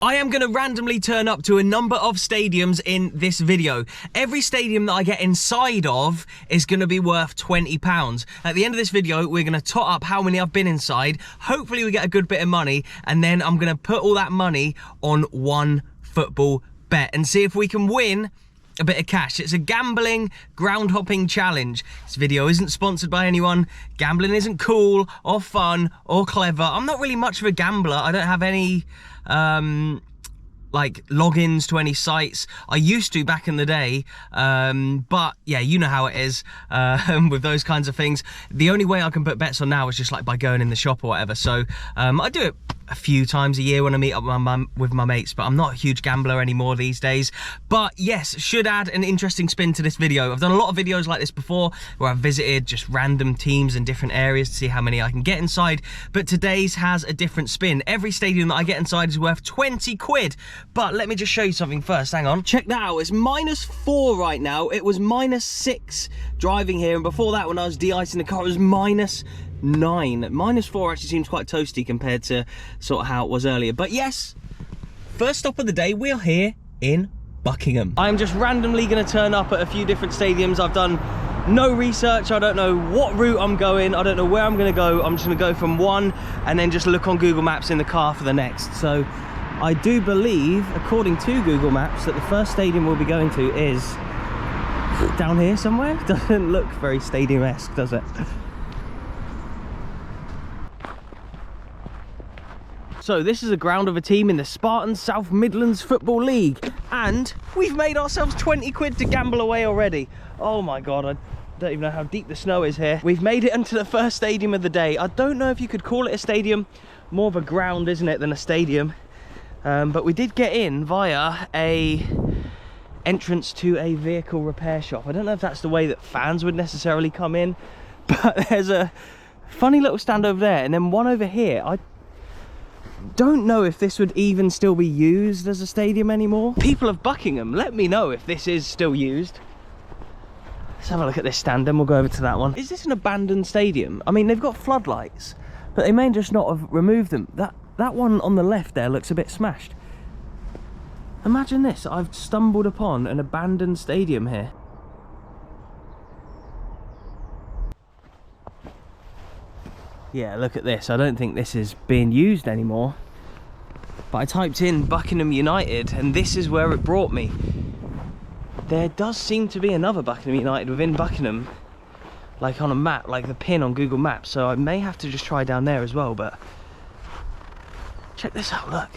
I am going to randomly turn up to a number of stadiums in this video. Every stadium that I get inside of is going to be worth £20. At the end of this video, we're going to tot up how many I've been inside. Hopefully we get a good bit of money, and then I'm going to put all that money on one football bet and see if we can win a bit of cash. It's a gambling ground hopping challenge. This video isn't sponsored by anyone. Gambling isn't cool or fun or clever. I'm not really much of a gambler. I don't have any like logins to any sites. I used to back in the day, but yeah, you know how it is with those kinds of things. The only way I can put bets on now is just like by going in the shop or whatever. So I do it a few times a year when I meet up with my mates, but I'm not a huge gambler anymore these days. But yes, should add an interesting spin to this video. I've done a lot of videos like this before where I've visited just random teams in different areas to see how many I can get inside, but today's has a different spin. Every stadium that I get inside is worth 20 quid. But let me just show you something first. Hang on, check that out. It's -4 right now. It was -6 driving here, and before that, when I was de-icing the car, it was -9. -4 actually seems quite toasty compared to sort of how it was earlier. But yes, first stop of the day, we're here in Buckingham. I'm just randomly going to turn up at a few different stadiums. I've done no research. I don't know what route I'm going. I don't know where I'm going to go. I'm just going to go from one and then just look on Google Maps in the car for the next. So I do believe, according to Google Maps, that the first stadium we'll be going to is down here somewhere. Doesn't look very stadium-esque, does it? So this is a ground of a team in the Spartan South Midlands Football League, and we've made ourselves 20 quid to gamble away already. Oh my god, I don't even know how deep the snow is here. We've made it into the first stadium of the day. I don't know if you could call it a stadium, more of a ground, isn't it, than a stadium. But we did get in via a entrance to a vehicle repair shop. I don't know if that's the way that fans would necessarily come in, but there's a funny little stand over there, and then one over here. I don't know if this would even still be used as a stadium anymore. People of Buckingham, let me know if this is still used. Let's have a look at this stand and we'll go over to that one. Is this an abandoned stadium? I mean, they've got floodlights, but they may just not have removed them. That one on the left there looks a bit smashed. Imagine this, I've stumbled upon an abandoned stadium here. Yeah, look at this. I don't think this is being used anymore. But I typed in Buckingham United and this is where it brought me. There does seem to be another Buckingham United within Buckingham, like on a map, like the pin on Google Maps. So I may have to just try down there as well, but check this out, look.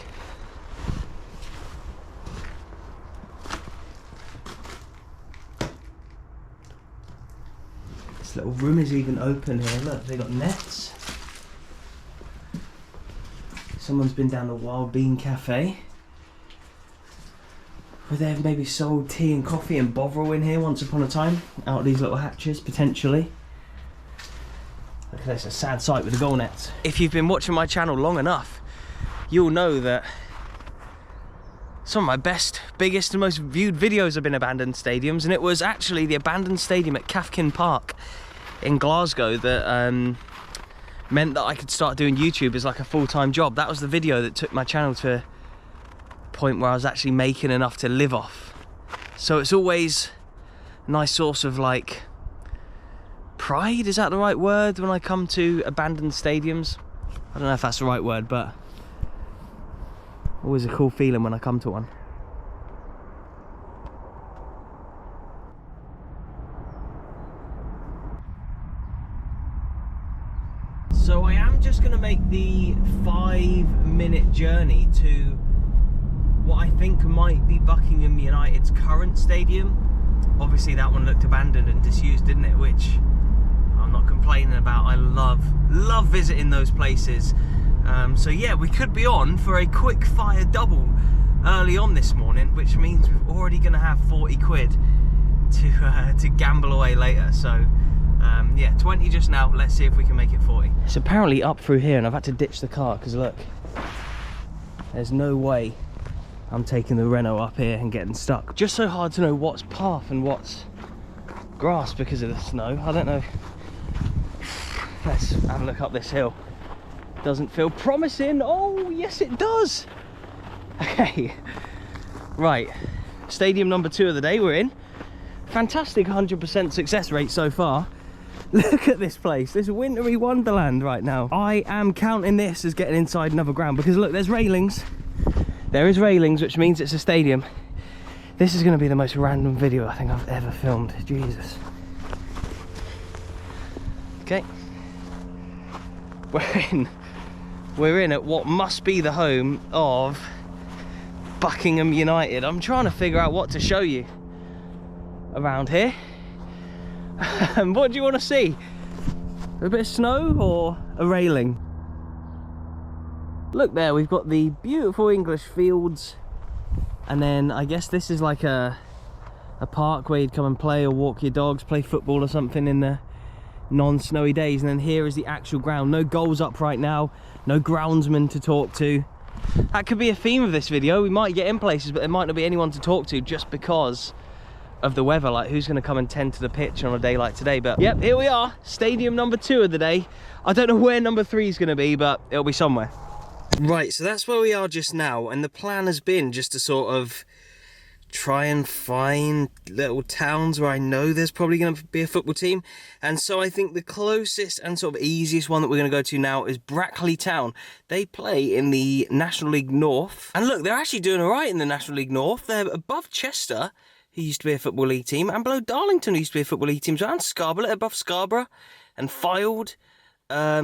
This little room is even open here. Look, they got nets. Someone's been down the Wild Bean Cafe, where they've maybe sold tea and coffee and Bovril in here once upon a time, out of these little hatches, potentially. Look at this, a sad sight with the goal nets. If you've been watching my channel long enough, you'll know that some of my best, biggest and most viewed videos have been abandoned stadiums, and it was actually the abandoned stadium at Cafkin Park in Glasgow that meant that I could start doing YouTube as like a full-time job. That was the video that took my channel to a point where I was actually making enough to live off. So it's always a nice source of like pride, is that the right word, when I come to abandoned stadiums? I don't know if that's the right word, but always a cool feeling when I come to one. So I am just going to make the 5-minute journey to what I think might be Buckingham United's current stadium. Obviously that one looked abandoned and disused, didn't it? Which I'm not complaining about. I love visiting those places. So yeah, we could be on for a quick fire double early on this morning, which means we're already going to have 40 quid to gamble away later. So yeah, 20 just now. Let's see if we can make it 40. It's apparently up through here, and I've had to ditch the car because look, there's no way I'm taking the Renault up here and getting stuck. Just so hard to know what's path and what's grass because of the snow. I don't know. Let's have a look up this hill. Doesn't feel promising. Oh yes it does. Okay, right, stadium number 2 of the day we're in. Fantastic 100% success rate so far. Look at this place, this wintry wonderland right now. I am counting this as getting inside another ground because look, there's railings. There is railings, which means it's a stadium. This is going to be the most random video I think I've ever filmed. Jesus. Okay. We're in at what must be the home of Buckingham United. I'm trying to figure out what to show you around here. What do you want to see? A bit of snow or a railing? Look there, we've got the beautiful English fields, and then I guess this is like a park where you'd come and play or walk your dogs, play football or something in the non-snowy days. And then here is the actual ground. No goals up right now, no groundsman to talk to. That could be a theme of this video. We might get in places, but there might not be anyone to talk to just because of the weather. Like, who's going to come and tend to the pitch on a day like today? But yep, here we are, stadium number 2 of the day. I don't know where number 3 is going to be, but it'll be somewhere. Right, so that's where we are just now, and the plan has been just to sort of try and find little towns where I know there's probably going to be a football team. And so I think the closest and sort of easiest one that we're going to go to now is Brackley Town. They play in the National League North, and look, they're actually doing all right in the National League North. They're above Chester, who used to be a Football League team, and below Darlington, who used to be a Football League team, so, and Scarborough, above Scarborough and Fylde.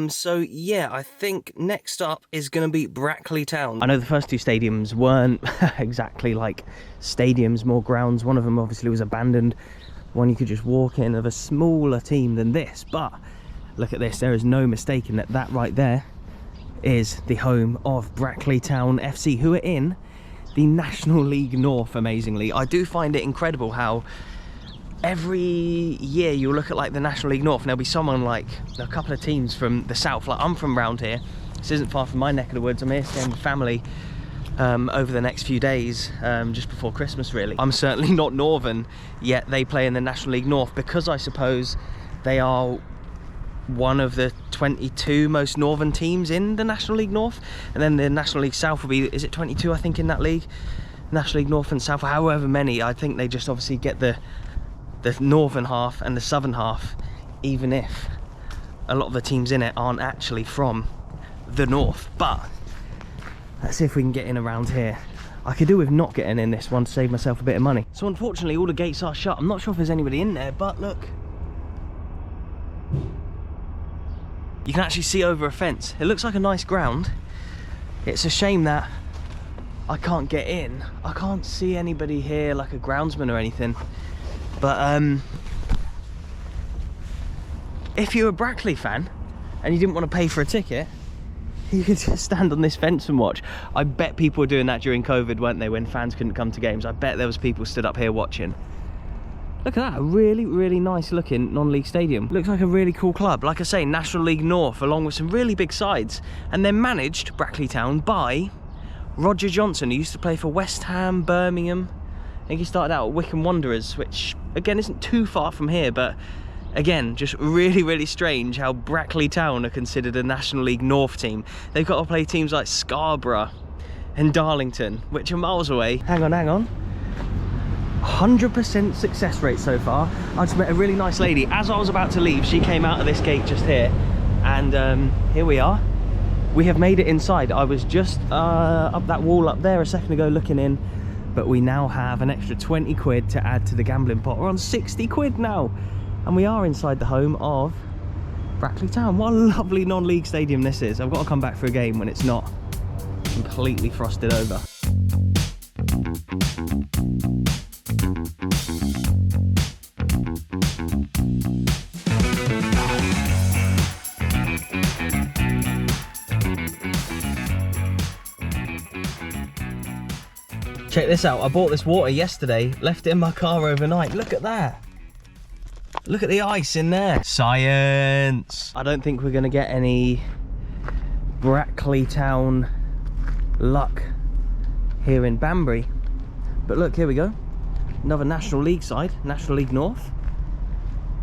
So yeah, I think next up is going to be Brackley Town. I know the first 2 stadiums weren't exactly like stadiums, more grounds. One of them obviously was abandoned, one you could just walk in, of a smaller team than this. But look at this, there is no mistaking that that right there is the home of Brackley Town FC, who are in the National League North, amazingly. I do find it incredible how every year you'll look at like the National League North and there'll be someone, like a couple of teams from the south. Like, I'm from round here, this isn't far from my neck of the woods. I'm here staying with family over the next few days, just before Christmas really. I'm certainly not northern, yet they play in the National League North because I suppose they are one of the 22 most northern teams in the National League North, and then the National League South will be, is it 22 I think in that league? National League North and South, however many. I think they just obviously get the northern half and the southern half, even if a lot of the teams in it aren't actually from the north. But let's see if we can get in around here. I could do with not getting in this one to save myself a bit of money. So unfortunately all the gates are shut. I'm not sure if there's anybody in there, but look, you can actually see over a fence. It looks like a nice ground. It's a shame that I can't get in. I can't see anybody here, like a groundsman or anything. But if you're a Brackley fan and you didn't want to pay for a ticket, you could just stand on this fence and watch. I bet people were doing that during COVID, weren't they, when fans couldn't come to games? I bet there was people stood up here watching. Look at that, a really, really nice looking non-league stadium. Looks like a really cool club. Like I say, National League North, along with some really big sides. And they're managed, Brackley Town, by Roger Johnson, who used to play for West Ham, Birmingham. I think he started out at Wycombe Wanderers, which again isn't too far from here, but again, just really, really strange how Brackley Town are considered a National League North team. They've got to play teams like Scarborough and Darlington, which are miles away. Hang on. 100% success rate so far. I just met a really nice lady. As I was about to leave, she came out of this gate just here, and here we are. We have made it inside. I was just up that wall up there a second ago looking in, but we now have an extra 20 quid to add to the gambling pot. We're on 60 quid now, and we are inside the home of Brackley Town. What a lovely non-league stadium this is. I've got to come back for a game when it's not completely frosted over. Check this out, I bought this water yesterday, left it in my car overnight. Look at that. Look at the ice in there. Science. I don't think we're gonna get any Brackley Town luck here in Banbury. But look, here we go. Another National League side, National League North.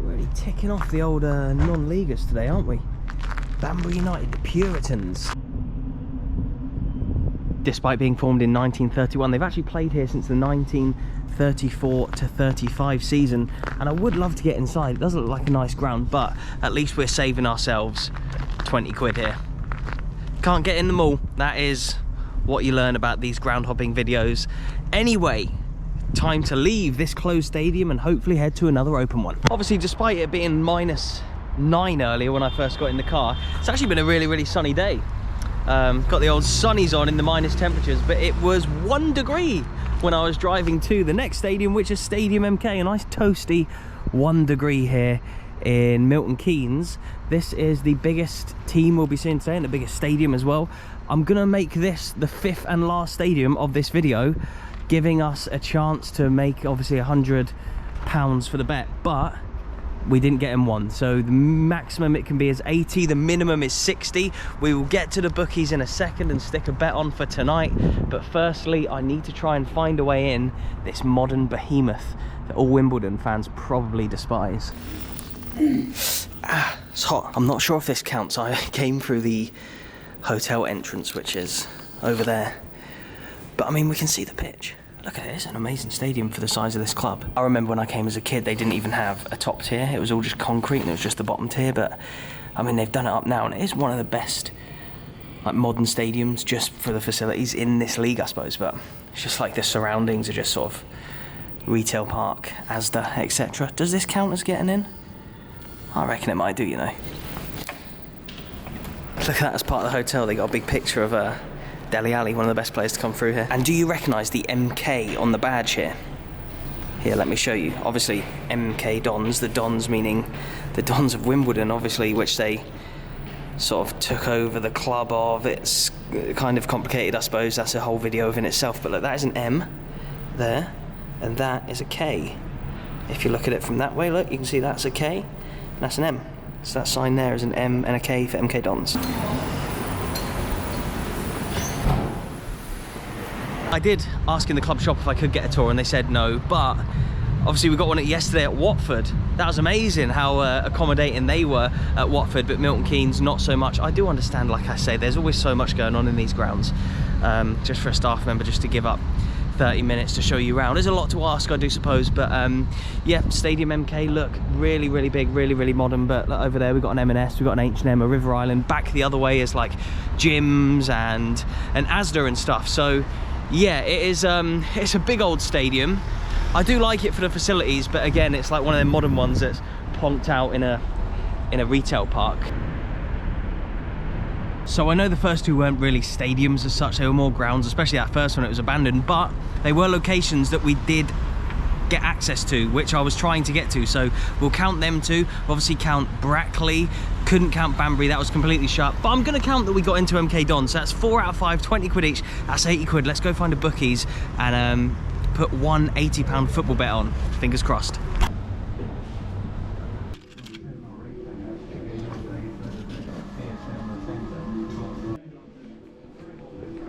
We're really ticking off the old non-leaguers today, aren't we? Banbury United, the Puritans. despite being formed in 1931. They've actually played here since the 1934 to 35 season, and I would love to get inside. It does look like a nice ground, but at least we're saving ourselves 20 quid here. Can't get in them all. That is what you learn about these ground hopping videos. Anyway, time to leave this closed stadium and hopefully head to another open one. Obviously, despite it being -9 earlier when I first got in the car, it's actually been a really sunny day. Got the old sunnies on in the minus temperatures, but it was 1 degree when I was driving to the next stadium, which is Stadium MK. A nice toasty 1 degree here in Milton Keynes. This is the biggest team we'll be seeing today and the biggest stadium as well. I'm gonna make this the 5th and last stadium of this video, giving us a chance to make obviously £100 for the bet, but we didn't get him one, so the maximum it can be is 80, the minimum is 60. We will get to the bookies in a second and stick a bet on for tonight, but firstly I need to try and find a way in this modern behemoth that all Wimbledon fans probably despise. It's hot. I'm not sure if this counts. I came through the hotel entrance, which is over there, but I mean, we can see the pitch. Look at it, it's an amazing stadium for the size of this club. I remember when I came as a kid, they didn't even have a top tier. It was all just concrete and it was just the bottom tier, but I mean, they've done it up now and it is one of the best like modern stadiums just for the facilities in this league, I suppose, but it's just like the surroundings are just sort of retail park, Asda, etc. Does this count as getting in? I reckon it might do, you know. Look at that as part of the hotel. They got a big picture of Dele Alli, one of the best players to come through here. And do you recognise the MK on the badge here? Here, let me show you. Obviously, MK Dons, the Dons meaning the Dons of Wimbledon, obviously, which they sort of took over the club of. It's kind of complicated, I suppose. That's a whole video in itself. But look, that is an M there, and that is a K. If you look at it from that way, look, you can see that's a K, and that's an M. So that sign there is an M and a K for MK Dons. I did ask in the club shop if I could get a tour and they said no, but obviously we got one yesterday at Watford. That was amazing how accommodating they were at Watford, but Milton Keynes not so much. I do understand, like I say, there's always so much going on in these grounds. Just for a staff member just to give up 30 minutes to show you around. There's a lot to ask, I do suppose, but yeah, Stadium MK, look, really big, really modern. But look, over there we've got an M&S, we've got an H&M, a River Island. Back the other way is like gyms and Asda and stuff. So yeah, it is it's a big old stadium. I do like it for the facilities, but again, it's like one of them modern ones that's plonked out in a retail park. So I know the first two weren't really stadiums as such, they were more grounds, especially that first one, it was abandoned, but they were locations that we did get access to, which I was trying to get to, so we'll count them too. Obviously count Brackley, couldn't count Banbury, that was completely shut, but I'm gonna count that we got into MK Dons, so that's 4 out of 5, 20 quid each, that's 80 quid. Let's go find a bookies and put one £80 football bet on, fingers crossed.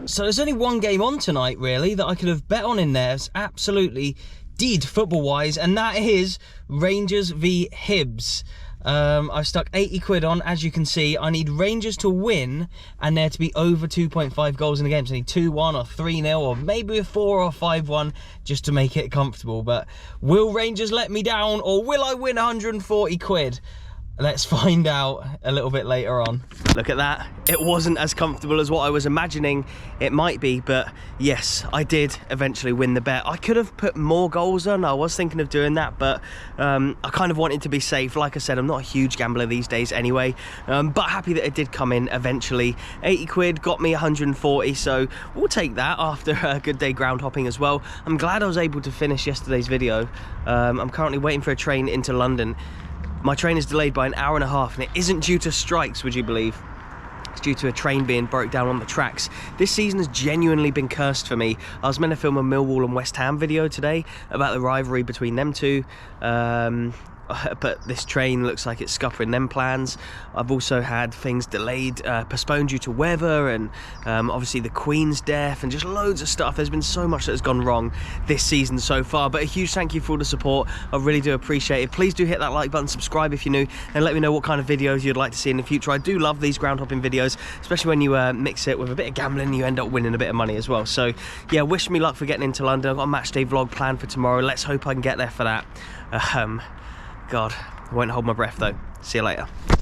So there's only one game on tonight, really, that I could have bet on in there. It's absolutely dead football-wise, and that is Rangers v Hibs. I've stuck 80 quid on, as you can see. I need Rangers to win and there to be over 2.5 goals in the game. So I need 2-1 or 3-0 or maybe a 4 or 5-1 just to make it comfortable. But will Rangers let me down or will I win 140 quid? Let's find out a little bit later on. Look at that. It wasn't as comfortable as what I was imagining it might be, but yes, I did eventually win the bet. I could have put more goals on. I was thinking of doing that, but I kind of wanted to be safe. Like I said, I'm not a huge gambler these days anyway, but happy that it did come in eventually. 80 quid got me 140, so we'll take that after a good day ground hopping as well. I'm glad I was able to finish yesterday's video. I'm currently waiting for a train into London. My train is delayed by an hour and a half, and it isn't due to strikes, would you believe? It's due to a train being broke down on the tracks. This season has genuinely been cursed for me. I was meant to film a Millwall and West Ham video today about the rivalry between them two. but this train looks like it's scuppering them plans. I've also had things delayed, postponed due to weather, and obviously the Queen's death, and just loads of stuff. There's been so much that has gone wrong this season so far, but a huge thank you for all the support. I really do appreciate it. Please do hit that like button, subscribe if you're new, and let me know what kind of videos you'd like to see in the future. I do love these ground hopping videos, especially when you mix it with a bit of gambling, you end up winning a bit of money as well. So yeah, wish me luck for getting into London. I've got a match day vlog planned for tomorrow. Let's hope I can get there for that. God, I won't hold my breath though. See you later.